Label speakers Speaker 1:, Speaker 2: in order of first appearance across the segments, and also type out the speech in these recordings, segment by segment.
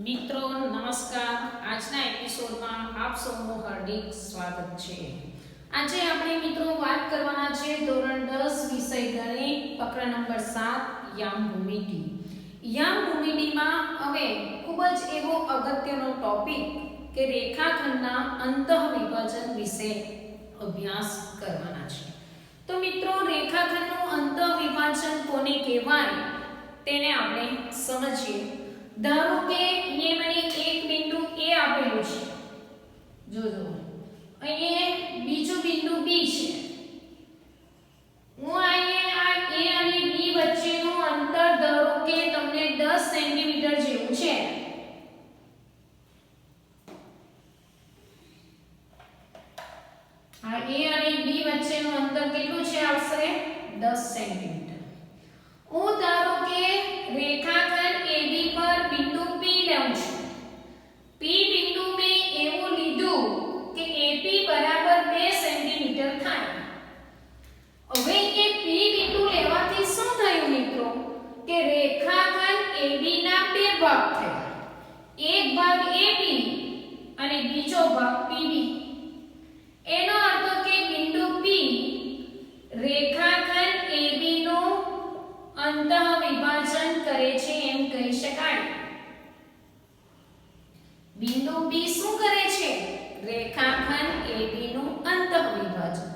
Speaker 1: મિત્રો નમસ્કાર. આજના એપિસોડમાં આપ સૌનું હાર્દિક સ્વાગત છે. આજે આપણે મિત્રો વાત કરવાના છે ધોરણ 10 વિષય ગણિત પ્રકરણ નંબર 7 યામ ભૂમિતિ. યામ ભૂમિતિમાં હવે ખૂબ જ એવો અગત્યનો ટોપિક કે રેખાખંડના અંતઃવિભાજન વિશે અભ્યાસ કરવાના છે. તો મિત્રો રેખાખંડનું અંતઃવિભાજન કોને કહેવાય તેને આપણે સમજીએ. ધારો કે અહીંયા મને એક બિંદુ A આપેલું છે. જોજો અહીંયા બીજું બિંદુ B છે. હું અહીંયા આ A અને B વચ્ચેનું અંતર ધારો કે તમને 10 સેન્ટીમીટર જેવું છે. આ A અને B વચ્ચેનું અંતર કેટલું છે? આવશે 10 સેન્ટીમીટર. હું ધારો કે રેખાખંડ AB પર બિંદુ P લઉં છું. P બિંદુ મેં એવું લીધું કે AP બરાબર 2 સેન્ટીમીટર થાય. હવે એ P બિંદુ લેવાથી શું થયું મિત્રો? કે રેખાખંડ AB ના બે ભાગ થયા. એક ભાગ AB અને બીજો ભાગ PB. એનો અર્થ કે બિંદુ P રેખાખંડ AB નું અંતઃવિભાજન કરે છે એમ કહી શકાય. બિંદુ P શું કરે છે? રેખાખંડ AB નું અંતઃવિભાજન.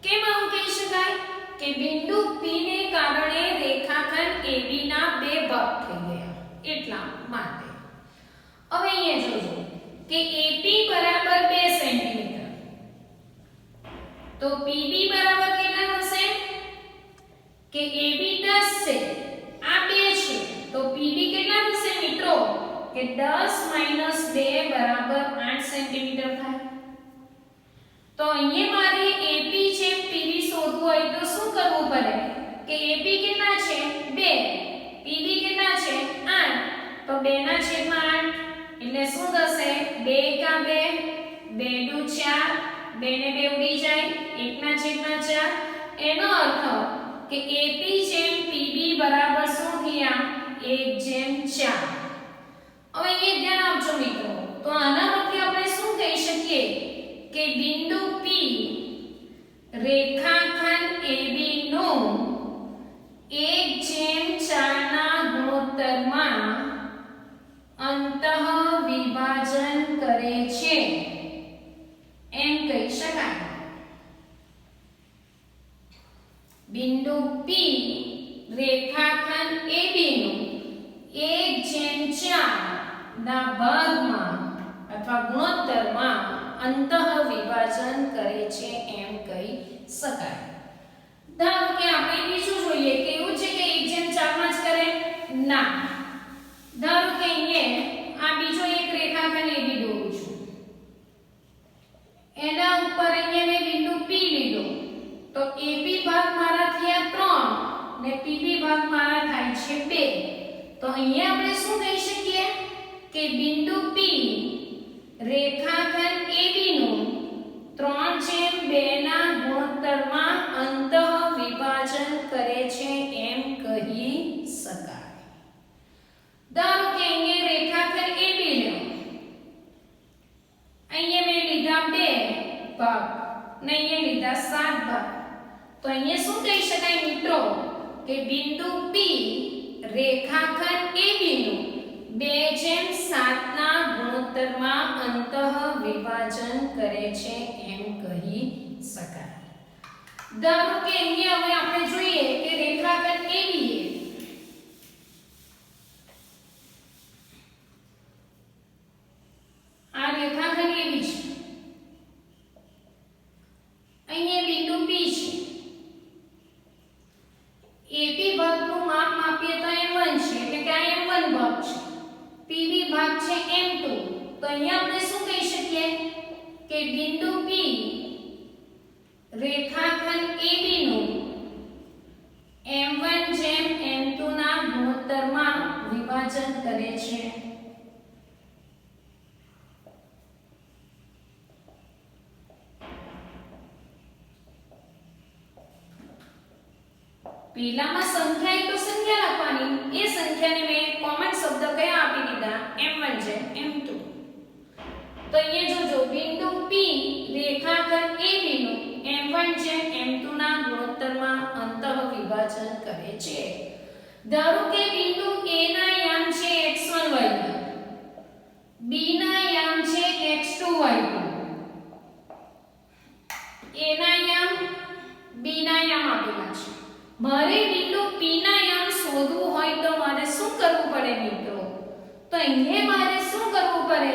Speaker 1: કેમ આવું કહી શકાય? કે બિંદુ P ને કારણે રેખાખંડ AB ના બે ભાગ થઈ ગયા એટલા માટે. હવે અહીંયા જોજો કે AP બરાબર 2 સેન્ટીમીટર. તો PB બરાબર કેટલા થશે? કે AB 10 છે, આ 2 છે, તો PB કેટલા થશે મિત્રો? કે 10 - 2 બરાબર 8 સેન્ટીમીટર થાય. તો અહીંયા મારે AP છે PB શોધવું હોય તો શું કરવું પડે? કે AP કેટલા છે? 2, PB કેટલા છે? 8. તો 2/8 એટલે શું થશે? 2 કા 2, 2 દુ 4, 2 ને 2 ઉડી જાય, 1/4. એનો અર્થ કે AP જેમ PB બરાબર શું થયા? 1/4. હવે એ ધ્યાન આપજો મિત્રો. તો આના પરથી આપણે શું કહી શકીએ? કે બિંદુ P રેખાખંડ AB નું 1/4 ના ગુણોત્તરમાં અંતઃવિભાજન કરે છે એમ કહી શકાય. બિંદુ P રેખાખંડ AB નું 1/4 ના ભાગમાં અથવા ગુણોત્તરમાં અંતઃવિભાજન કરે છે એમ કહી શકાય. ધારો કે આપણે બીજું જોઈએ કે એવું છે કે 1/4 માં જ કરે? ના. ધારો કે અહીંયા આ બીજો એક રેખાખંડ AB દોરું છું. એના ઉપર અહીંયા મેં બિંદુ P લીધો. તો AP ભાગ મારા થયા 3 ને PB ભાગ મારા થાય છે 2. તો અહીંયા આપણે શું કહી શકીએ? કે બિંદુ P રેખાખંડ AB નું 3/2 ના ગુણોત્તરમાં અંતઃવિભાજન કરે છે એમ કહી શકાય. ધારો કે અહીંયા રેખાખંડ AB લો. અહીંયા મેં લીધા 2 ભાગ ને અહીંયા લીધા 7 ભાગ. તો અહીંયા શું કહી શકાય મિત્રો? કે બિંદુ P રેખાખંડ AB નું 2/7 ના ગુણોત્તરમાં અંતઃવિભાજન કરે છે એમ કહી શકાય. ધારો કે અહીંયા હવે આપણે જોઈએ કે રેખાખંડ AB આ રેખાખંડ AB છે. અહીંયા બિંદુ P છે. AP ભાગનું માપ માપીએ તો m1 છે એટલે કે આ m1 ભાગ છે. PB ભાગ છે m2. તો અહીંયા આપણે શું કહી શકીએ? કે બિંદુ P રેખાખંડ AB નું m1/m2 ના ગુણોત્તરમાં વિભાજન કરે છે. પેલામાં સંખ્યા એ તો સંખ્યા લખવાની. એ સંખ્યાને મેં કોમન શબ્દ કયા આપી દીધા? m1 m1 જેમ m2. તો અહીંયા જોજો બિંદુ P રેખાખંડ AB નું m1 જેમ m2 ના ગુણોત્તરમાં અંતઃ વિભાજન કરે છે. ધારો કે બિંદુ A ના યામ છે x1 y1, B ના યામ છે x2 y2, A ના યામ B ના યામ આપેલા છે. મારે બિંદુ P ના યામ શોધવું હોય તો મારે શું કરવું પડે મિત્રો? તો અહીંયા મારે શું કરવું પડે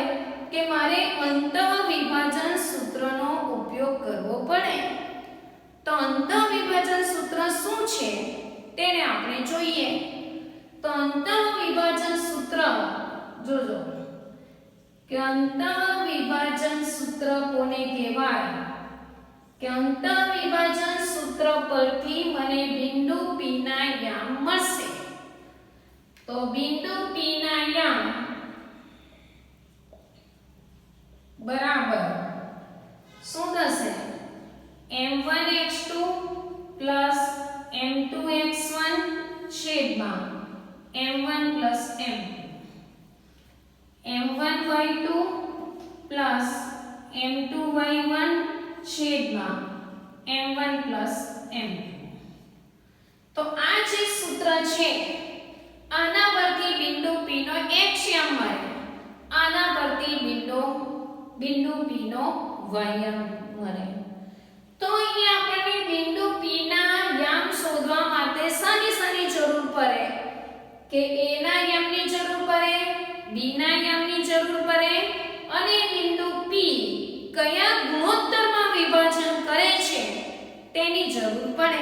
Speaker 1: કે મારે અંતઃ વિભાજન સૂત્રનો ઉપયોગ કરવો પડે. તો અંતઃ વિભાજન સૂત્ર શું છે તેને આપણે જોઈએ. તો અંતઃ વિભાજન સૂત્ર જોજો કે અંતઃ વિભાજન સૂત્ર કોને કહેવાય? કે અંતઃ વિભાજન સૂત્ર પરથી મને બિંદુ P ના યામ મળશે. તો બિંદુ P ના યામ બરાબર શું થશે? m1x2 m2x1 છેદમાં m1 m2, m1y2 m2y1 છેદમાં m1 m2. તો આ જે સૂત્ર છે આના પરથી બિંદુ P નો x યામ મળે, આના પરથી બિંદુ P નો y યામ મળે. તો અહીંયા આપણને બિંદુ P ના યામ શોધવા માટે શાની જરૂર પડે? કે A ના યામની જરૂર પડે, B ના યામની જરૂર પડે અને બિંદુ P કયા ગુણોત્તરમાં વિભાજન કરે છે તેની જરૂર પડે.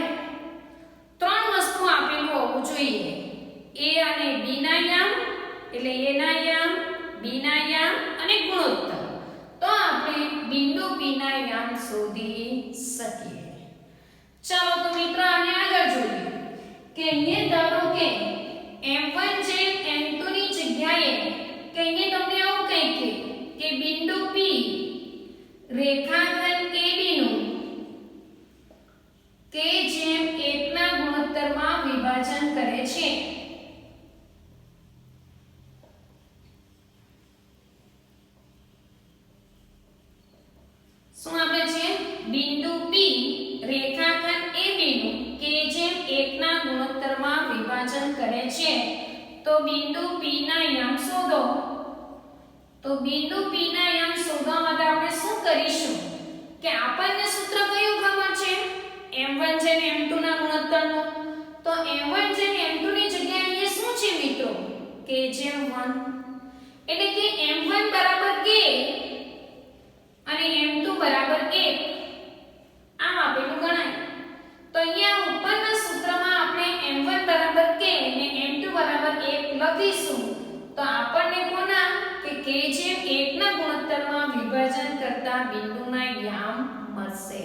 Speaker 1: ત્રણ વસ્તુ આપેલું હોવું જોઈએ. A અને B ના યામ એટલે A ના યામ, B ના યામ અને ગુણોત્તર. તો આપણે બિંદુ P ના યામ શોધી શકીએ. ચાલો તો મિત્રો આને આગળ જોઈએ કે અહીંયા ધારો કે m1 જેમ m2 ની જગ્યાએ કે અહીંયા તમને આવું કંઈક કે બિંદુ P રેખાખંડ AB નું કે જેમ 1 ના ગુણોત્તરમાં વિભાજન કરે છે. શું આપે છે? બિંદુ P રેખાખંડ AB નું કે જેમ 1 ના ગુણોત્તરમાં વિભાજન કરે છે. તો બિંદુ P ના યામ શોધો. તો બિંદુ P ના યામ શોધવા માટે આપણે શું કરીશું કે આપણને સૂત્ર કયું ખબર છે? m1 જેમ m2 ના ગુણોત્તરનું. તો m1 જેમ m2 ની જગ્યાએ અહીંયા શું છે મિત્રો? k જેમ 1. એટલે કે m1 બરાબર k અને m2 બરાબર 1 આમ આપેલું ગણાય. તો અહીંયા ઉપરના સૂત્રમાં આપણે m1 બરાબર k અને m2 બરાબર 1 લખીશું. તો આપણને કોના કે k જેમ 1 ના ગુણોત્તરમાં વિભાજન કરતા બિંદુના યામ મળશે.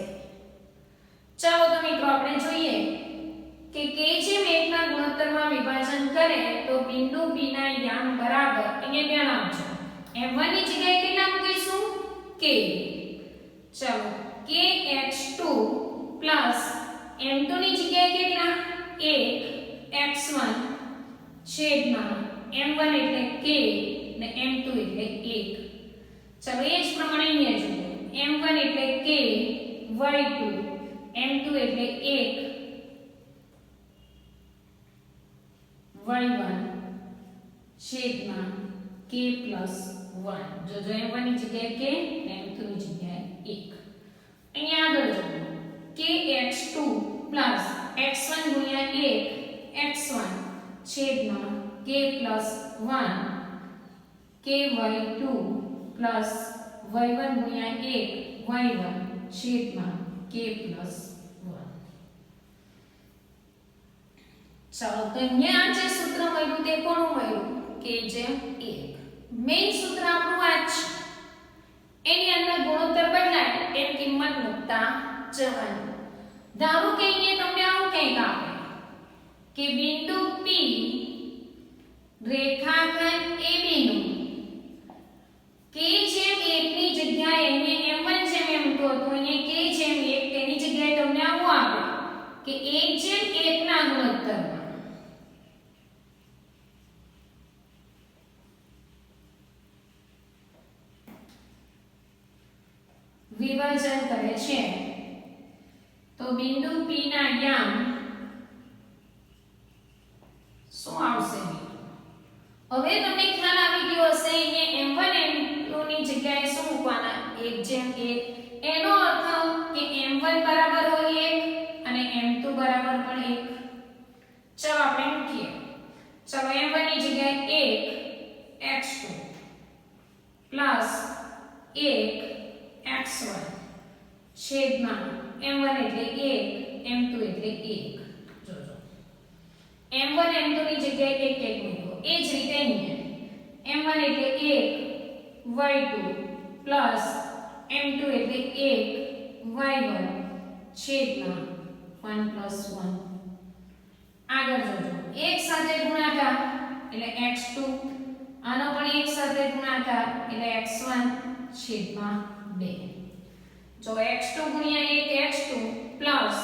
Speaker 1: ચાલો તો મિત્રો આપણે જોઈએ કે k જેમ 1 ના ગુણોત્તરમાં વિભાજન કરે તો બિંદુ P ના યામ બરાબર અહીંયા ધ્યાન આપજો m1 ની જગ્યાએ કેટલા મૂકીશું? k. ચાલો kx2 m2 ની જગ્યાએ કેટલા? 1 x1 છેદમાં m1 એટલે k ને m2 એટલે 1. ચાલો એ જ પ્રમાણે અહીંયા જુઓ m1 એટલે k y2 m2 એટલે 1 y1 છેદમાં k + 1. જો m1 ની જગ્યાએ k ને m2 ની જગ્યાએ 1. અહીંયા આગળ જુઓ kx2 x1 * 1 x1 છેદમાં k + 1 ky2 y1 * 1 y1 છેદમાં k + 1. ચાલો તો અહીંયા જે સૂત્ર મળ્યું તે કોનું મળ્યું? k જેમ 1. મેઈન સૂત્ર આપણું આ છે. એની અંદર ગુણોત્તર બદલાય એમ કિંમત મૂકતા જવાની. ધારો કે અહીંયા તમને આવું કંઈક આપે કે બિંદુ P રેખાખંડ AB નું k જેમ 1 ની જગ્યાએ અહીંયા m1 જેમ m2 હતું અહીંયા k જેમ 1 તેની જગ્યાએ તમને આવું આપે કે 1 જેમ 1 ના ગુણોત્તરમાં. વિભાજન કરે છે તો બિંદુ P ના યામ શું આવશે? હવે તમને ખ્યાલ આવી ગયો હશે અહીંયા m1 m2 ની જગ્યાએ શું મૂકવાના? 1:1. એનો અર્થ કે m1 બરાબર હોય 1 અને m2 બરાબર પણ 1. ચાલો આપણે મૂકીએ. ચાલો m1 ની જગ્યાએ 1 x2 પ્લસ 1 x1 છેદમાં m1 એટલે 1 m2 એટલે 1. જોજો m1 m2 ની જગ્યાએ 1 1 મૂકો. એ જ રીતે અહીંયા m1 એટલે 1 y2 પ્લસ m2 એટલે 1 y1 છેદમાં 1 પ્લસ 1. આગળ જોજો એક સાથે ગુણાકાર એટલે x2, આનો પણ એક સાથે ગુણાકાર એટલે x1 છેદમાં 2. જો x2 ગુણ્યા 1 x2 પ્લસ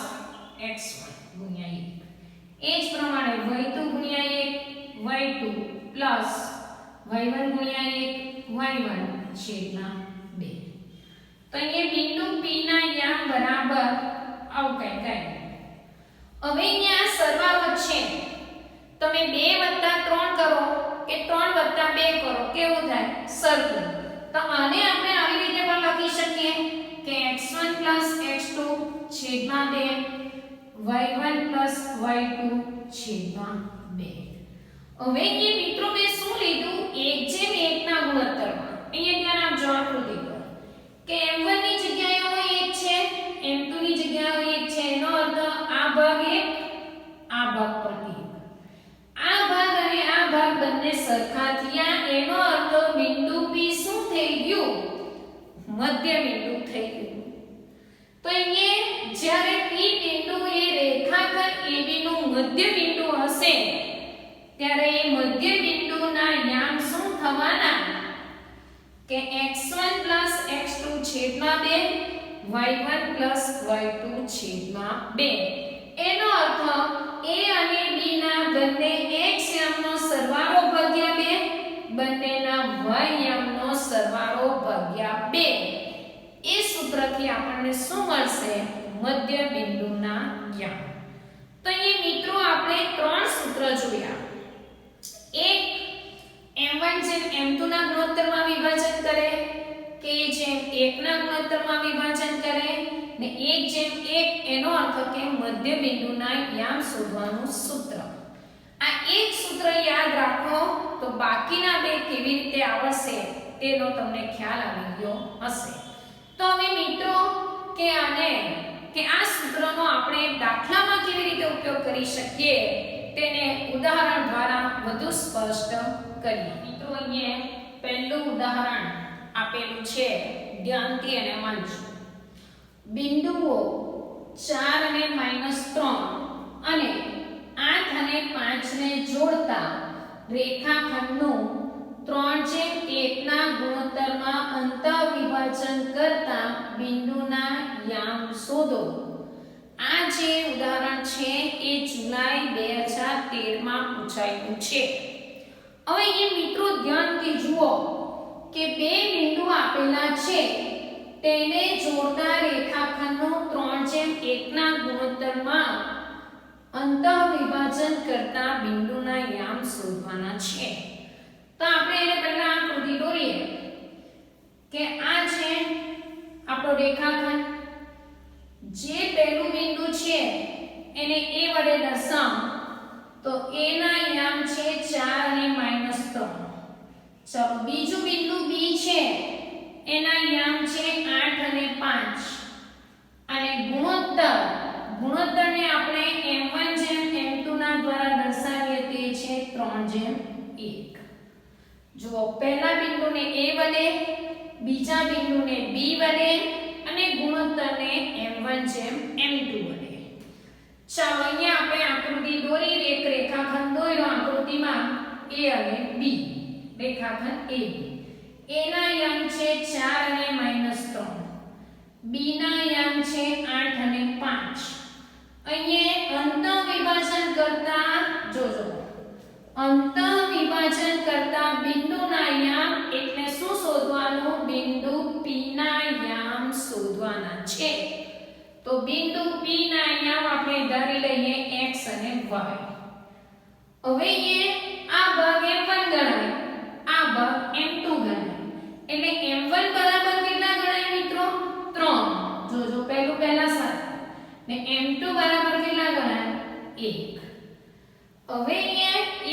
Speaker 1: x1 ગુણ્યા 1. એ જ પ્રમાણે y2 ગુણ્યા 1 y2 પ્લસ y1 ગુણ્યા 1 y1 છેદમાં 2. તો અહીંયા બિંદુ P ના યામ બરાબર આવું કંઈક આવ્યું. હવે અહીંયા સરવાળો છે. તમે 2 + 3 કરો કે 3 + 2 કરો કેવું થાય? સરખું. તો આને આપણે આવી રીતે પણ લખી શકીએ કે x1 + x2 છેદમાં 2 y1 + y2 છેદમાં 2. હવે એ મિત્રો મેં શું લીધું? 1:1 ના ગુણોત્તરમાં. અહીંયા ધ્યાન આપજો આકૃતિ પર કે m1 ની જગ્યાએ હોય 1 છે, m2 ની જગ્યાએ હોય 1 છે. એનો અર્થ આ ભાગ 1 આ ભાગ પ્રતિ આ ભાગ અને આ ભાગ બંને સરખા થયા. એનો અર્થ બિંદુ P શું થઈ ગયું? મધ્ય બિંદુ થઈ ગયું. તો અહીંયા જ્યારે P બિંદુ એ રેખાખંડ AB નું મધ્ય બિંદુ હશે ત્યારે એ મધ્ય બિંદુના યામ શું થવાના? કે x1 + x2 છેદમાં 2 y1 + y2 છેદમાં 2. એનો અર્થ a અને b ના બંને x યામનો સરવાળો ભાગ્યા 2 બંનેના y યામનો સરવાળો ભાગ્યા 2. એ સૂત્રથી આપણને શું મળશે? મધ્ય બિંદુના યામ. તો અહીં મિત્રો આપણે 3 સૂત્ર જોયા. એક m1 જેમ m2 ના ગુણોત્તરમાં વિભાજન કરે કે જેમ 1 ના ગુણોત્તરમાં વિભાજન કરે ને 1:1 એનો અર્થ કે મધ્ય બિંદુના યામ શોધવાનું સૂત્ર. આ એક સૂત્ર યાદ રાખો તો બાકીના બે કેવી રીતે આવશે તેનો તમને ખ્યાલ આવી ગયો હશે. તો હવે મિત્રો કે આને કે આ સૂત્રનો આપણે દાખલામાં કેવી રીતે ઉપયોગ કરી શકીએ તેને ઉદાહરણ દ્વારા વધુ સ્પષ્ટ કરીએ. મિત્રો અહીંયા પહેલું ઉદાહરણ આપેલું છે, ધ્યાનથી એને વાંચો. બિંદુઓ 4 અને -3 અને 8 અને 5 ને જોડતા રેખાખંડનું 3:1 ના ગુણોત્તરમાં અંતર વિભાજન કરતા બિંદુના યામ શોધો. આ જે ઉદાહરણ છે એ જુલાઈ 2013 માં પૂછાયું છે. હવે એ મિત્રો ધ્યાનથી જુઓ કે બે બિંદુ આપેલા છે તેને જોડતા રેખાખંડનું 3:1 ના ગુણોત્તરમાં અંતર વિભાજન કરતા બિંદુના યામ શોધવાના છે. તો આપણે એને પહેલા આકૃતિ દોરીએ કે આ છે આપણો રેખાખંડ. જે પહેલું બિંદુ છે એને a વડે દર્શાવો તો a ના યામ છે 4 અને -3. ચાલો બીજું બિંદુ b છે એના યામ છે 8 અને 5 અને ગુણોત્તરને આપણે m1 જેમ m2 ના દ્વારા દર્શાવીએ તે છે 3:1. જો પહેલા બિંદુને a વડે, બીજા બિંદુને b વડે અને ગુણોત્તરને m1 જેમ m2 વડે. ચાલો અહીંયા આપણે આકૃતિ દોરી. એક રેખાખંડ દોર્યો આકૃતિમાં a અને b. રેખાખંડ AB. a ના યામ છે 4 અને -3, b ના યામ છે 8 અને 5. અહીંયા અંતર વિભાજન કરતા જોજો અંતર વિભાજન કરતા બિંદુના યામ એટલે શું શોધવાનું? બિંદુ P ના યામ શોધવાનું. છે. તો બિંદુ P ના યામ આપણે ધારી લઈએ x અને y. હવે આ ભાગ m1 ગણાય, આ ભાગ m2 ગણાય. એટલે m1 બરાબર કેટલા ગણાય મિત્રો? 3. જોજો પહેલા સાથે. ને m2 બરાબર કેટલા ગણાય? 1. હવે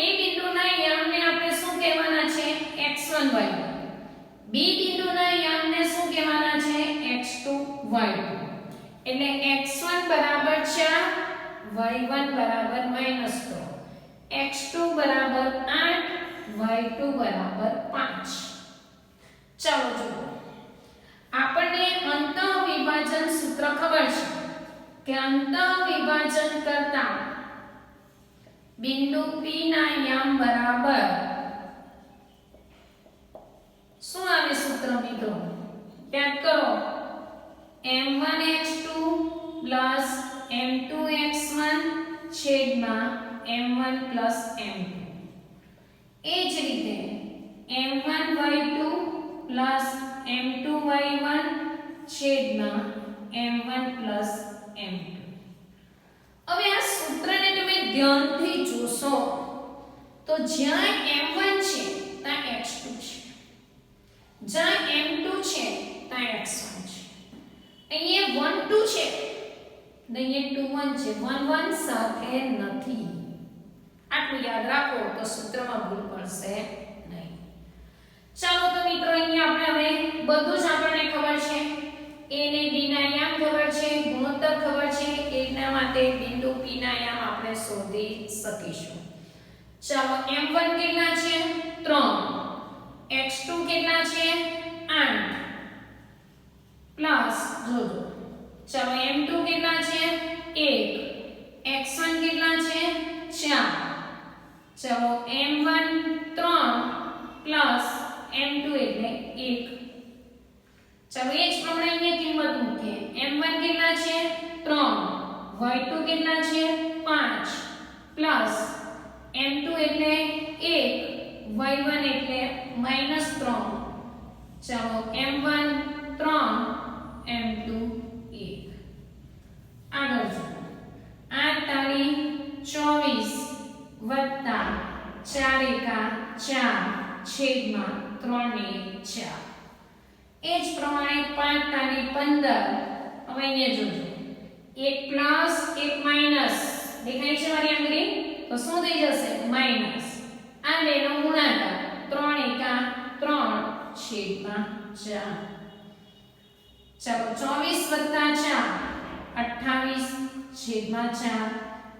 Speaker 1: એ બિંદુના યામને આપણે શું કહેવાના છે? x1 y1. B બિંદુના યામને શું કહેવાના છે? x2 y2. એટલે x1 બરાબર 4, y1 બરાબર -3, x2 બરાબર 8, y2 બરાબર 5. ચાલો જુઓ, આપણને અંતઃવિભાજન સૂત્ર ખબર છે કે અંતઃવિભાજન કરતા બિંદુ P ના યામ બરાબર શું આવે સૂત્ર મિત્રો? યાદ કરો, m1x2 m2x1 છેદમાં m1 m2. એ જ રીતે m1y2 m2y1 છેદમાં m1 m2. હવે આ સૂત્રને તમે ધ્યાનથી જોશો તો જ્યાં m1 છે ત્યાં x2 છે, જ્યાં m2 છે ત્યાં x1 છે. અહીંયા 1 2 છે, અહીંયા 2 1 છે, 1 1 સાથે નથી. આટલું યાદ રાખો તો સૂત્રમાં ભૂલ પડશે નહીં. ચાલો તો મિત્રો અહીંયા આપણે હવે બધું જ આપણને ખબર છે. a ને b ના યામ ખબર છે, ગુણોત્તર ખબર છે, એટલા માટે બિંદુ p ના યામ આપણે શોધી શકીશું. ચાલો m1 કેટલા છે? 3. x2 કેટલા છે? 8 પ્લસ જોજો. ચાલો m2 કેટલા છે? 1. x1 કેટલા છે? 4. ચાલો m1 3 પ્લસ m2 એટલે 1. ચાલો એ જ પ્રમાણે અહીંયા કિંમત મૂકીએ. m1 કેટલા છે? 3. y2 કેટલા છે? 5 પ્લસ m2 એટલે 1, y1 એટલે -3. ચાલો m1 3 m2 1. આગળ જો 8 તાળી 24 વત્તા 4 એકા 4 છેદમાં 3 ને 4. એ જ પ્રમાણે 5 તાળી 15. હવે અહીંયા જોજો 1 પ્લસ 1 માઈનસ દેખાય છે મારી આંગળી? તો શું થઈ જશે? માઈનસ. આ બેનો ગુણાકાર 3 એકા 3 છેદમાં 4. ચાલો 24 વત્તા 4 28 છેદમાં 4.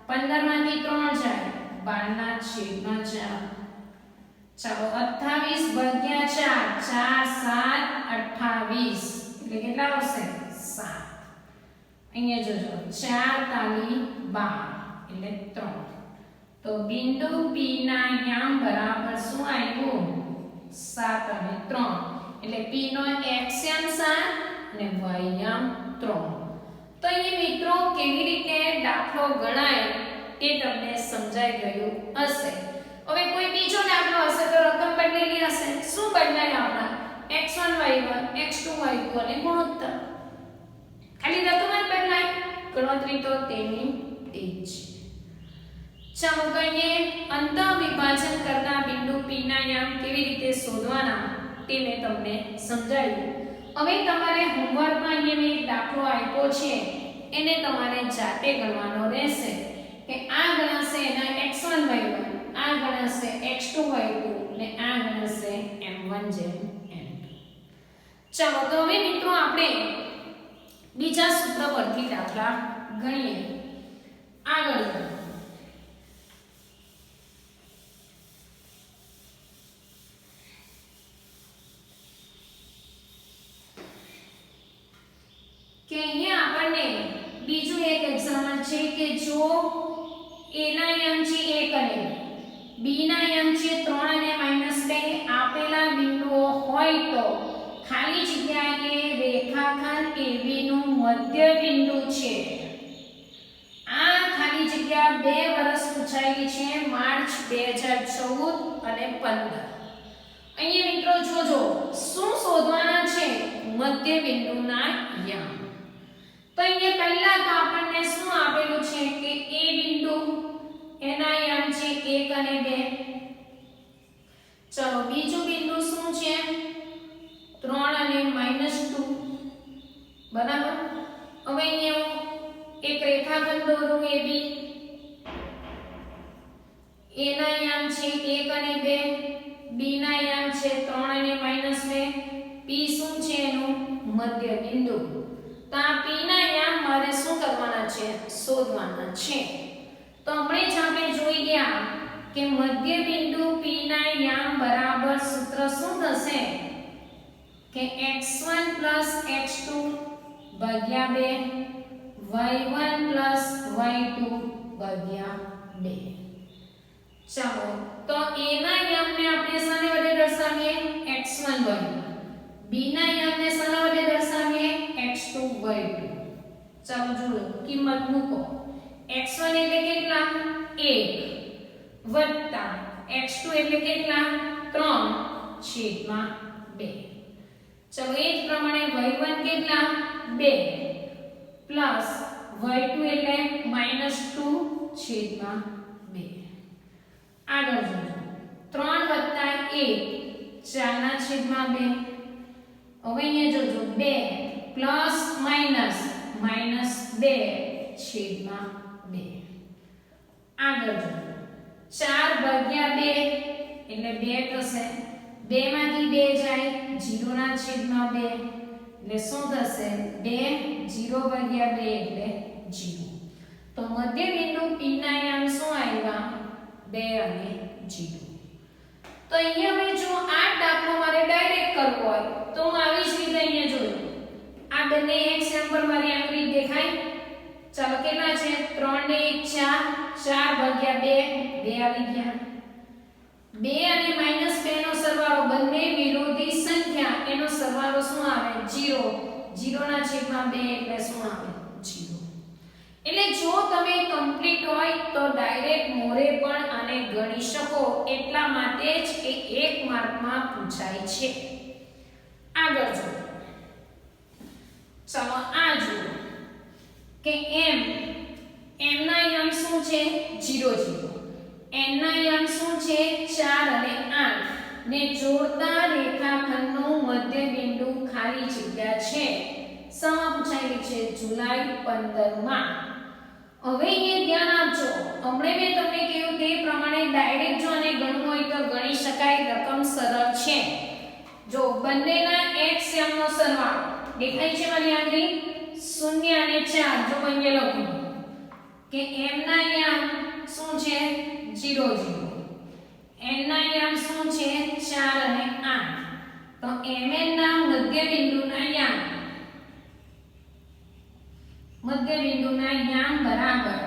Speaker 1: 15 માંથી 3 જાય 12 ના છેદમાં 4. ચાલો 28 ભાગ્યા 4 4 7 28 એટલે કેટલા આવશે? 7. અહીંયા જોજો 4 તાળી 12 એટલે 3. તો બિંદુ P ના યામ બરાબર શું આવ્યું? 7 અને 3. એટલે P નો x યામ 7 અને y યામ 3. તો અહીં મિત્રો કેવી રીતે દાખલો ગણાય તે તમને સમજાઈ ગયું હશે. હવે કોઈ બીજો દાખલો હશે તો રકમ બદલેલી હશે. શું બદલાય? આપણા x1 y1 x2 y2 અને ગુણોત્તર. ખાલી રકમ જ બદલાય, ગણતરી તો તેની તે જ. ચાલો તો અહીંયા અંતઃવિભાજન કરતા બિંદુ P ના યામ કેવી રીતે શોધવાના તે મેં તમને સમજાવ્યું. હવે તમારે હોમવર્કમાં અહીંયા મેં એક દાખલો આપ્યો છે, એને તમારે જાતે ગણવાનો રહેશે કે આ ગણાશે એના x1 y1, આ ગણાશે x2 y2 અને આ ગણાશે m1 જેમ m2. ચાલો તો હવે મિત્રો આપણે બીજા સૂત્ર પરથી દાખલા ગણીએ. આગળ કે અહીંયા આપણને બીજું એક એક્ઝામ્પલ છે કે જો a ના યામ છે 1 અને b ના યામ છે 3 અને -2 આપેલા બિંદુઓ હોય તો ખાલી જગ્યાએ રેખાખંડ AB નું મધ્ય બિંદુ છે. આ ખાલી જગ્યા 2 વર્ષ પૂછાયેલી છે, માર્ચ 2014 અને 15. અહીંયા મિત્રો જોજો શું શોધવાના છે? મધ્ય બિંદુના યામ. દોરું AB, A ના યામ છે 1 અને 2, B ના યામ છે 3 અને -2, P શું છે એનું મધ્ય બિંદુ. તો આ P ના યામ મારે શું કરવાના છે શોધવાના છે. તો હમણાં જ આપણે જોઈ ગયા કે મધ્ય બિંદુ P ના યામ બરાબર સૂત્ર શું થશે કે x1 x2 ભાગ્યા 2 y1 y2 ભાગ્યા 2. ચાલો તો a ના યામને આપણે શાને વડે દર્શાવીએ x1 y1, b ના યામને શાના વડે દર્શાવીએ x2 y2. ચાલો જોડો કિંમત મૂકો. x1 એટલે કેટલા 1 વત્તા x2 એટલે કેટલા 3/2. ચાલો એ જ પ્રમાણે y1 કેટલા 2 પ્લસ y2 એટલે -2/2. આગળ જોજો 3 વત્તા 1 4/2. હવે અહીંયા જોજો 2 પ્લસ માઈનસ -2/2. આગળ જોજો 4/2 એટલે 2 થશે. 2 માંથી 2 જાય 0/2 એટલે શું થશે 2 0/2 એટલે 0. તો મધ્ય બિંદુ P ના યામ શું આવ્યા 2 અને 0. તો અહીંયા હવે જો આ દાખલો મારે ડાયરેક્ટ કરવો હોય તો હું આવી જ રીતે અહીંયા જોજો આ બંને x યામ પર મારી આંગળી દેખાય. ચાલો કેટલા છે 3 ને 1 4 4/2 2 આવી ગયા. 2 અને -2 નો સરવાળો બંને વિરોધી સંખ્યા એનો સરવાળો શું આવે 0. 0/2 એટલે શું આવે 0. એટલે જો તમે કમ્પ્લીટ હોય તો ડાયરેક્ટ મોરે પણ આને ગણી શકો એટલા માટે જ એ 1 માર્કમાં પૂછાય છે. આગળ જો ચાલો આ જો કે m ના યામ શું છે 0 0, n ના યામ શું છે 4 અને 8 ને જોડતા રેખાખંડનું મધ્ય બિંદુ ખાલી જગ્યા છે. સમા પૂછાયેલી છે જુલાઈ 15 માં. હવે અહીંયા ધ્યાન આપજો હમણે મેં તમને કહ્યું તે પ્રમાણે ડાયરેક્ટ જો આને ગણવું હોય તો ગણી શકાય. રકમ સરળ છે. જો બંનેના x યામનો સરવાળો દેખાય છે મારી આંગળી 0 અને 4. જો અહીંયા લખું કે m ના યામ શું છે 0 0, n ના યામ શું છે 4 અને 8. તો mn ના મધ્ય બિંદુના યામ બરાબર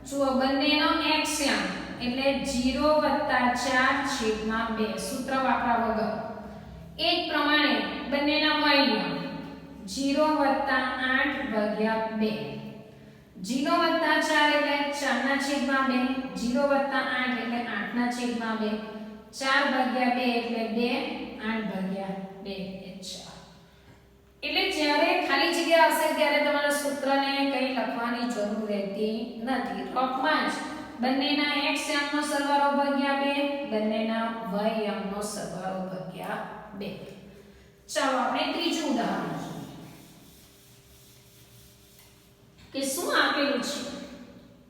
Speaker 1: જો બંનેનો x યામ એટલે 0/4/2 સૂત્ર વાપરા વગર. એ જ પ્રમાણે બંનેના y યામ 0/8/2. 0/4 એટલે 4/2, 0/8 એટલે 8/2, 4/2 એટલે 2, 8/2 એટલે જ્યારે ખાલી જગ્યા હશે ત્યારે તમારે સૂત્રને કંઈ લખવાની જરૂર રહેતી નથી. રફમાં જ બંનેના x યામનો સરવાળો ભાગ્યા 2, બંનેના y યામનો સરવાળો ભાગ્યા 2. ચાલો આપણે ત્રીજું ઉદાહરણ જોઈએ કે શું આપેલું છે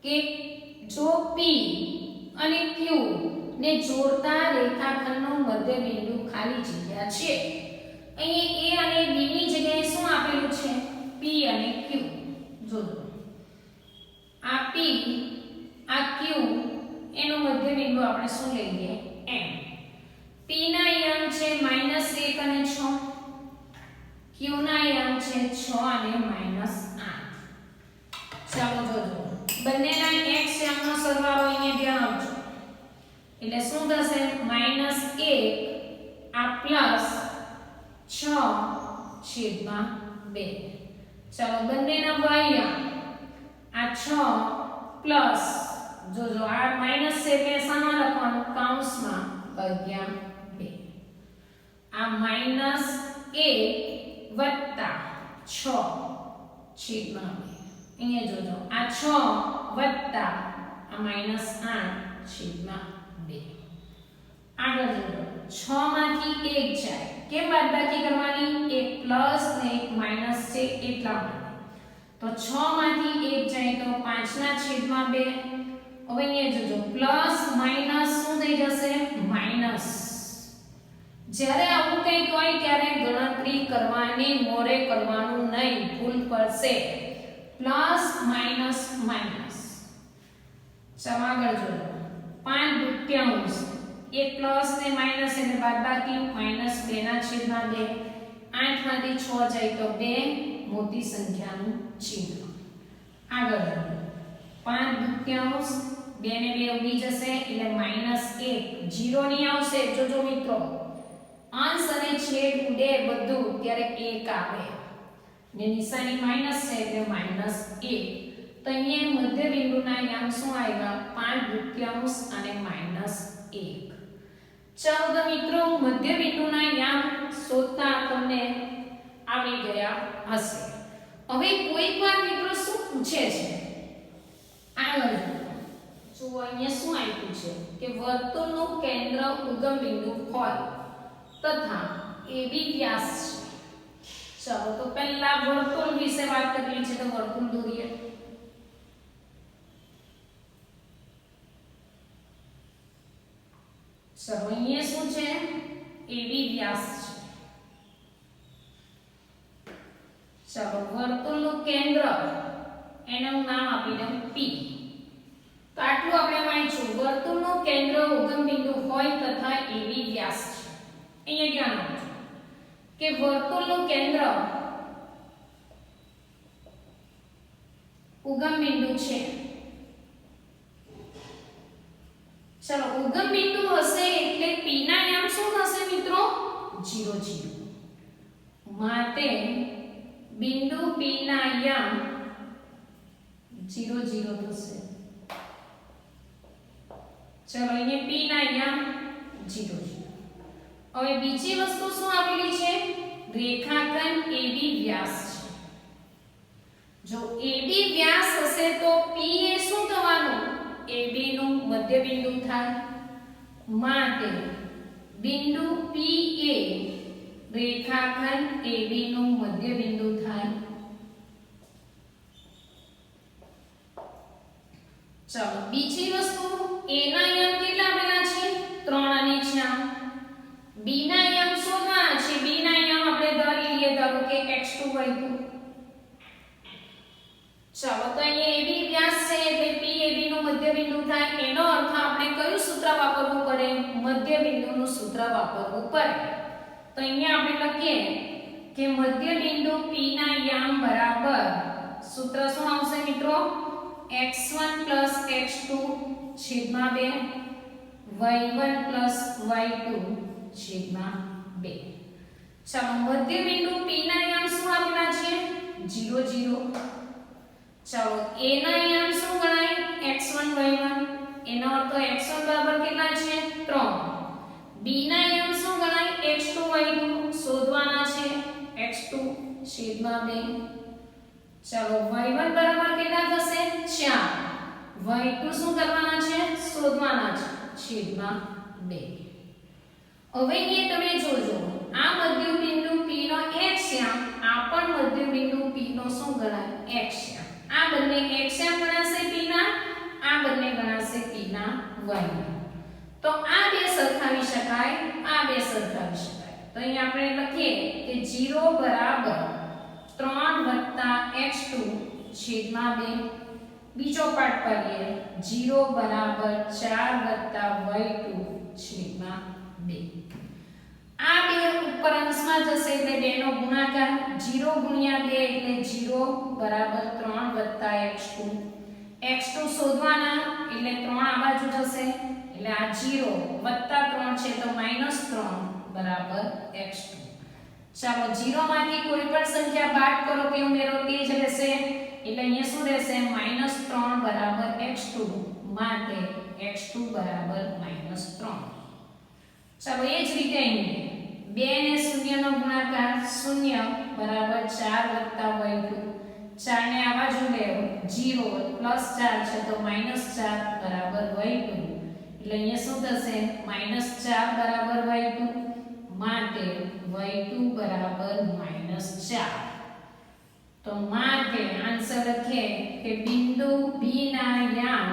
Speaker 1: કે જો P અને Q ને જોડતા રેખાખંડનું મધ્ય બિંદુ ખાલી જગ્યા છે. અહીં a અને b ની જગ્યાએ શું આપેલું છે P અને Q. જોજો આ P આ Q એનો મધ્ય બિંદુ આપણે શું લઈએ M. P ના યામ છે -1 અને 6, Q ના યામ છે 6 અને -8. ચાલો જોજો બંનેના x યામનો સરવાળો અહીંયા ધ્યાન આપજો એટલે શું થશે -1 આ પ્લસ 6/2. ચાલો બંનેના y યામ આ 6 પ્લસ જોજો આ માઈનસ છે એટલે શામાં લખવાનું કૌંસમાં ભાગ્યા 2. આ -1 વત્તા 6/2. અહીંયા જોજો આ 6 વત્તા આ -8/2. આગળ જોજો 6 માંથી 1 જાય કેમ બાદબાકી કરવાની 1 પ્લસ ને 1 માઈનસ છે એટલા માટે. તો 6 માંથી 1 જાય તો 5 ના છેદમાં 2. હવે અહીંયા જોજો પ્લસ માઈનસ શું થઈ જશે માઈનસ. જ્યારે આવું કંઈક હોય ત્યારે ગણતરી કરવાની મોરે કરવાનું નહીં, ભૂલ પડશે. Plus minus minus. ચાલો આગળ જોજો 5/2 એક પ્લસ ને માઈનસ એટલે બાદબાકી માઈનસ 2 ના છેદમાં 2. 8 માંથી 6 જાય તો 2 મોટી સંખ્યાનું ચિહ્ન. આગળ 5/2 2 ને 2 ઉડી જશે એટલે -1 0 ની આવશે. જોજો મિત્રો અંશ અને છેદ ઉડે બધું ત્યારે 1 આવે ને નિશાની માઈનસ છે એટલે -1. તો અહીંયા મધ્ય બિંદુના યામ શું આવ્યા 5/2 અને -1. ચાલો તો મિત્રો મધ્ય બિંદુના યામ શોધતા તમને આવી ગયા હશે. હવે કોઈક વાર મિત્રો શું પૂછે છે આગળ જો અહીંયા શું આપ્યું છે કે વર્તુળનું કેન્દ્ર ઉગમ બિંદુ હોય તથા AB વ્યાસ છે. ચાલો તો પહેલા વર્તુળ વિશે વાત કરીએ છીએ તો વર્તુળ દોરીએ. ચાલો અહીંયા શું છે AB વ્યાસ છે. ચાલો વર્તુળનું કેન્દ્ર એનું નામ આપી દઉં P. તો આટલું આપણે વાંચ્યું વર્તુળનું કેન્દ્ર ઉગમ બિંદુ હોય તથા AB વ્યાસ છે. અહીંયા ધ્યાન આપજો કે વર્તુળનું કેન્દ્ર ઉગમ બિંદુ છે. ચલો ઉગમ બિંદુ હશે એટલે P ના યામ શું થશે મિત્રો 0 0. માટે બિંદુ P ના યામ 0 0 થશે. ચલો અહીંયા P ના યામ 0 0. હવે બીજી વસ્તુ શું આપેલી છે રેખાખંડ AB વ્યાસ છે. જો AB વ્યાસ હશે તો P એ શું થવાનું AB નું મધ્ય બિંદુ થાય. માટે બિંદુ P એ રેખાખંડ AB નું મધ્ય બિંદુ થાય. ચાલો બીજી વસ્તુ A ના યામ કેટલા આપેલા છે 3 અને 4. B ના યામ શોધવાના છે. B ના યામ આપણે ધારી લઈએ ધારો કે x2 y2. ચાલો તો અહીંયા AB વ્યાસ છે એટલે P AB નું મધ્ય બિંદુ થાય. એનો અર્થ આપણે કયું સૂત્ર વાપરવું પડે મધ્ય બિંદુનું સૂત્ર વાપરવું પડે. તો અહીંયા આપણે લખીએ કે મધ્ય બિંદુ P ના યામ બરાબર સૂત્ર શું આવશે મિત્રો x1 x2 છેદમાં 2 y1 y2 છેદમાં 2. ચાલો મધ્ય બિંદુ P ના યામ શું આપેલા છે 0 0. ચાલો A ના યામ શું ગણાય x1 y1. એનો અર્થ x1 બરાબર કેટલા છે 3. B ના યામ શું ગણાય x2 y2 શોધવાના છે x2 છેદમાં 2. ચાલો y1 બરાબર કેટલા થશે 4. y2 શું કરવાના છે શોધવાના છે છેદમાં 2. હવે અહીં તમે જોજો આ મધ્ય બિંદુ P નો x યામ આ પણ મધ્ય બિંદુ P નો શું ગણાય x યામ. આ બંને x યામ ગણાશે P ના, આ બંને ગણાશે P ના y. તો આ બે સરખાવી શકાય, આ બે સરખાવી શકાય. તો અહીં આપણે લખીએ કે 0 બરાબર 3 x2 છેદમાં 2. બીજો પાર્ટ પાડીએ 0 બરાબર 4 y2 છેદમાં 2. આ બે ઉપર અંશમાં જશે એટલે 2 નો ગુણાકાર 0 ગુણ્યા 2 એટલે 0 બરાબર 3 x2. x2 શોધવાના એટલે 3 આ બાજુ જશે એટલે આ 0 3 છે તો -3 બરાબર x2. ચાલો 0 માંથી કોઈ પણ સંખ્યા બાદ કરો કે ઉમેરો તે જ રહેશે એટલે અહીંયા શું રહેશે -3 બરાબર x2. માટે x2 બરાબર -3. ચાલો એ જ રીતે અહીં 2 ને 0 નો ગુણાકાર 0 બરાબર 4 y2. 4 ને આ બાજુ લેવો 0 +4 છે તો -4 બરાબર y2. એટલે અહીંયા શું થશે -4 બરાબર y2. માટે y2 બરાબર -4. તો માટે આન્સર લખીએ કે બિંદુ બી ના યામ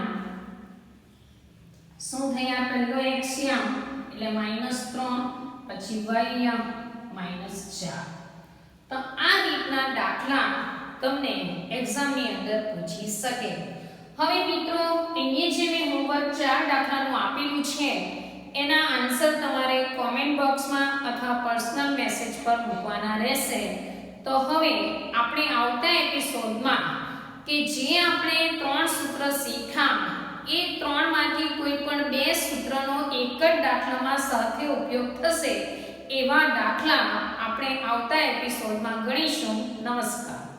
Speaker 1: શું થયા? પહેલો x યામ એટલે -3 પછી y યામ -4. તો આ રીતના દાખલા તમને એક્ઝામ ની અંદર પૂછી શકે. હવે મિત્રો અહીંયા જે મેં હોમવર્ક 4 દાખલાનું આપેલું છે એના આન્સર તમારે કોમેન્ટ બોક્સમાં અથવા પર્સનલ મેસેજ પર મૂકવાના રહેશે. તો હવે આપણે આવતા એપિસોડમાં કે જે આપણે 3 સૂત્ર શીખ્યા એ 3 માંથી કોઈ પણ 2 સૂત્રનો એક જ દાખલામાં સાથે ઉપયોગ થશે એવા દાખલા આપણે આવતા એપિસોડમાં ગણીશું. નમસ્કાર.